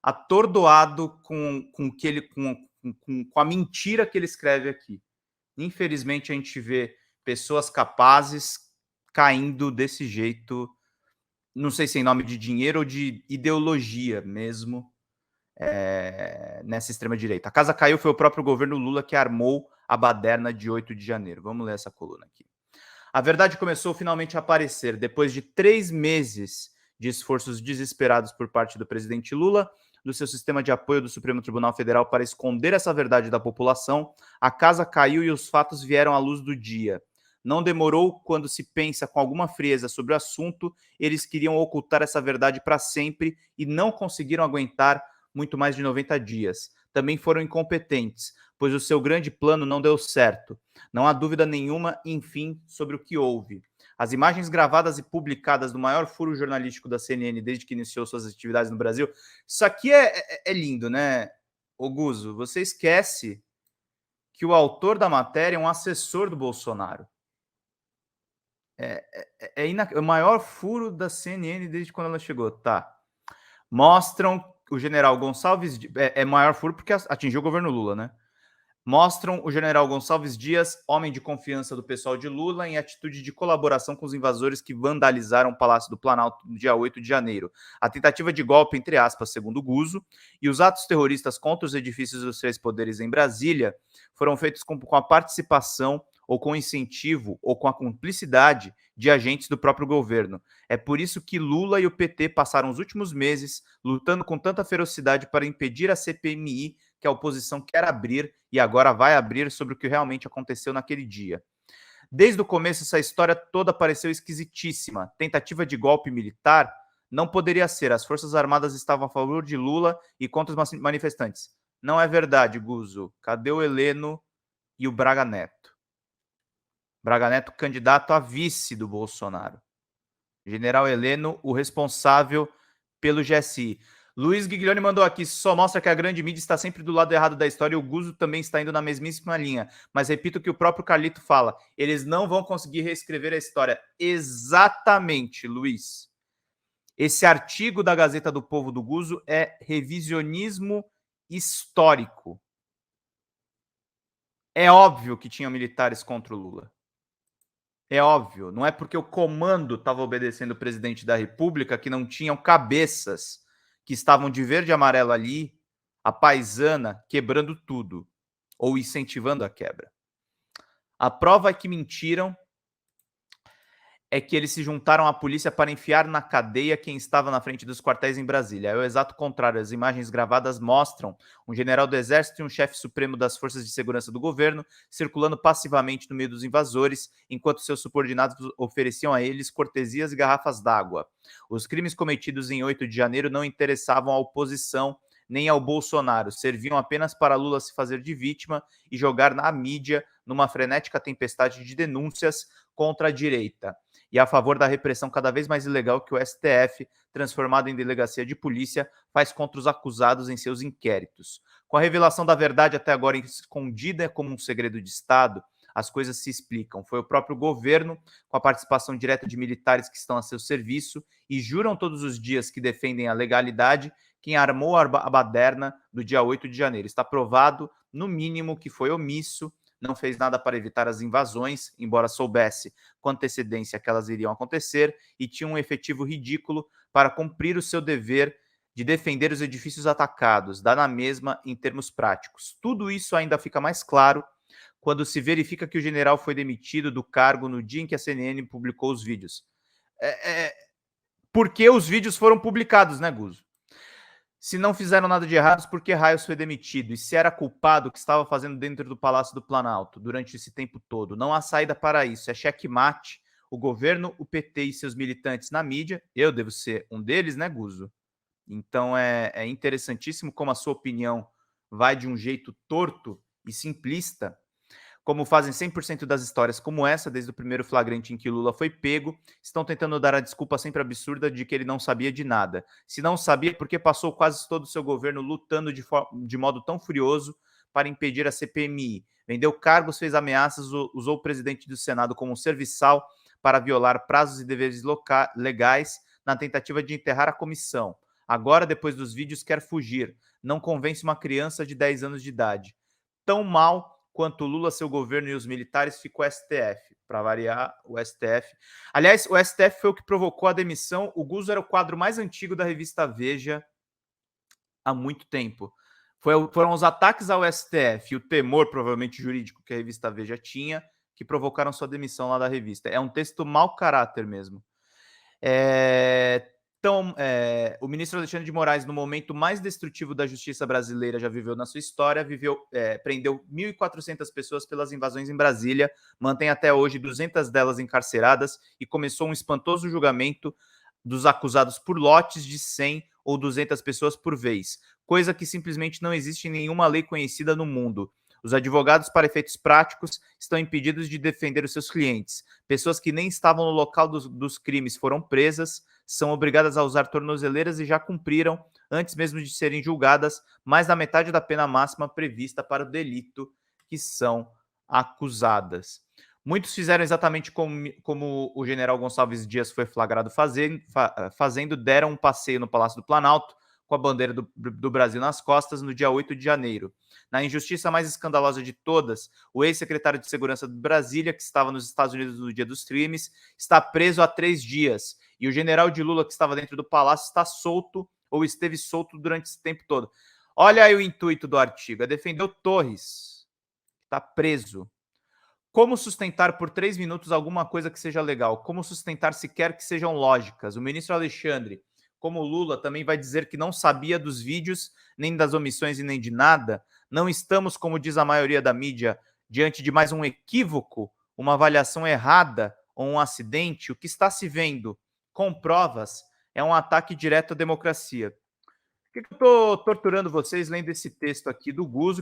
atordoado com que ele com a mentira que ele escreve aqui. Infelizmente, a gente vê pessoas capazes caindo desse jeito, não sei se em nome de dinheiro ou de ideologia mesmo, nessa extrema-direita. A casa caiu, foi o próprio governo Lula que armou a baderna de 8 de janeiro. Vamos ler essa coluna aqui. A verdade começou finalmente a aparecer depois de 3 meses de esforços desesperados por parte do presidente Lula, do seu sistema de apoio do Supremo Tribunal Federal para esconder essa verdade da população. A casa caiu e os fatos vieram à luz do dia. Não demorou, quando se pensa com alguma frieza sobre o assunto, eles queriam ocultar essa verdade para sempre e não conseguiram aguentar muito mais de 90 dias. Também foram incompetentes, pois o seu grande plano não deu certo. Não há dúvida nenhuma, enfim, sobre o que houve. As imagens gravadas e publicadas do maior furo jornalístico da CNN desde que iniciou suas atividades no Brasil. Isso aqui é lindo, né, Oguso? Você esquece que o autor da matéria é um assessor do Bolsonaro. O maior furo da CNN desde quando ela chegou, tá? Mostram o general Gonçalves... É maior furo porque atingiu o governo Lula, né? Mostram o general Gonçalves Dias, homem de confiança do pessoal de Lula, em atitude de colaboração com os invasores que vandalizaram o Palácio do Planalto no dia 8 de janeiro. A tentativa de golpe, entre aspas, segundo o Guzo, e os atos terroristas contra os edifícios dos três poderes em Brasília foram feitos com a participação ou com incentivo ou com a cumplicidade de agentes do próprio governo. É por isso que Lula e o PT passaram os últimos meses lutando com tanta ferocidade para impedir a CPMI que a oposição quer abrir e agora vai abrir sobre o que realmente aconteceu naquele dia. Desde o começo, essa história toda pareceu esquisitíssima. Tentativa de golpe militar? Não poderia ser. As Forças Armadas estavam a favor de Lula e contra os manifestantes. Não é verdade, Guzo. Cadê o Heleno e o Braga Neto? Braga Neto, candidato a vice do Bolsonaro. General Heleno, o responsável pelo GSI. Luiz Giglione mandou aqui, só mostra que a grande mídia está sempre do lado errado da história e o Guzo também está indo na mesmíssima linha. Mas repito o que o próprio Carlito fala, eles não vão conseguir reescrever a história. Exatamente, Luiz. Esse artigo da Gazeta do Povo do Guzo é revisionismo histórico. É óbvio que tinham militares contra o Lula. É óbvio, não é porque o comando estava obedecendo o presidente da República que não tinham cabeças que estavam de verde e amarelo ali, a paisana, quebrando tudo, ou incentivando a quebra. A prova é que mentiram, é que eles se juntaram à polícia para enfiar na cadeia quem estava na frente dos quartéis em Brasília. É o exato contrário. As imagens gravadas mostram um general do Exército e um chefe supremo das Forças de Segurança do governo circulando passivamente no meio dos invasores, enquanto seus subordinados ofereciam a eles cortesias e garrafas d'água. Os crimes cometidos em 8 de janeiro não interessavam à oposição nem ao Bolsonaro, serviam apenas para Lula se fazer de vítima e jogar na mídia numa frenética tempestade de denúncias contra a direita e a favor da repressão cada vez mais ilegal que o STF, transformado em delegacia de polícia, faz contra os acusados em seus inquéritos. Com a revelação da verdade até agora escondida como um segredo de Estado, as coisas se explicam. Foi o próprio governo, com a participação direta de militares que estão a seu serviço e juram todos os dias que defendem a legalidade, quem armou a baderna do dia 8 de janeiro. Está provado, no mínimo, que foi omisso, não fez nada para evitar as invasões, embora soubesse com antecedência que elas iriam acontecer, e tinha um efetivo ridículo para cumprir o seu dever de defender os edifícios atacados, dá na mesma em termos práticos. Tudo isso ainda fica mais claro quando se verifica que o general foi demitido do cargo no dia em que a CNN publicou os vídeos. Porque os vídeos foram publicados, né, Guzo? Se não fizeram nada de errado, por que raios foi demitido? E se era culpado o que estava fazendo dentro do Palácio do Planalto durante esse tempo todo? Não há saída para isso. É checkmate. O governo, o PT e seus militantes na mídia. Eu devo ser um deles, né, Guzo? Então é interessantíssimo como a sua opinião vai de um jeito torto e simplista, como fazem 100% das histórias como essa, desde o primeiro flagrante em que Lula foi pego, estão tentando dar a desculpa sempre absurda de que ele não sabia de nada. Se não sabia, por que passou quase todo o seu governo lutando de modo tão furioso para impedir a CPMI? Vendeu cargos, fez ameaças, usou o presidente do Senado como um serviçal para violar prazos e deveres legais na tentativa de enterrar a comissão. Agora, depois dos vídeos, quer fugir. Não convence uma criança de 10 anos de idade. Tão mal quanto Lula, seu governo e os militares, ficou o STF. Para variar, o STF. Aliás, o STF foi o que provocou a demissão. O Guzo era o quadro mais antigo da revista Veja há muito tempo. Foram os ataques ao STF e o temor, provavelmente jurídico, que a revista Veja tinha, que provocaram sua demissão lá da revista. É um texto mau caráter mesmo. Então, o ministro Alexandre de Moraes, no momento mais destrutivo da justiça brasileira já viveu na sua história, prendeu 1.400 pessoas pelas invasões em Brasília, mantém até hoje 200 delas encarceradas e começou um espantoso julgamento dos acusados por lotes de 100 ou 200 pessoas por vez, coisa que simplesmente não existe em nenhuma lei conhecida no mundo. Os advogados, para efeitos práticos, estão impedidos de defender os seus clientes. Pessoas que nem estavam no local dos crimes foram presas, são obrigadas a usar tornozeleiras e já cumpriram, antes mesmo de serem julgadas, mais da metade da pena máxima prevista para o delito que são acusadas. Muitos fizeram exatamente como o general Gonçalves Dias foi flagrado fazendo, deram um passeio no Palácio do Planalto com a bandeira do Brasil nas costas no dia 8 de janeiro. Na injustiça mais escandalosa de todas, o ex-secretário de Segurança de Brasília, que estava nos Estados Unidos no dia dos crimes, está preso há 3 dias. E o general de Lula, que estava dentro do palácio, está solto ou esteve solto durante esse tempo todo. Olha aí o intuito do artigo, é defender o Torres, que está preso. Como sustentar por 3 minutos alguma coisa que seja legal? Como sustentar sequer que sejam lógicas? O ministro Alexandre, como Lula, também vai dizer que não sabia dos vídeos, nem das omissões e nem de nada. Não estamos, como diz a maioria da mídia, diante de mais um equívoco, uma avaliação errada ou um acidente. O que está se vendo com provas é um ataque direto à democracia. Por que eu estou torturando vocês lendo esse texto aqui do Guzo,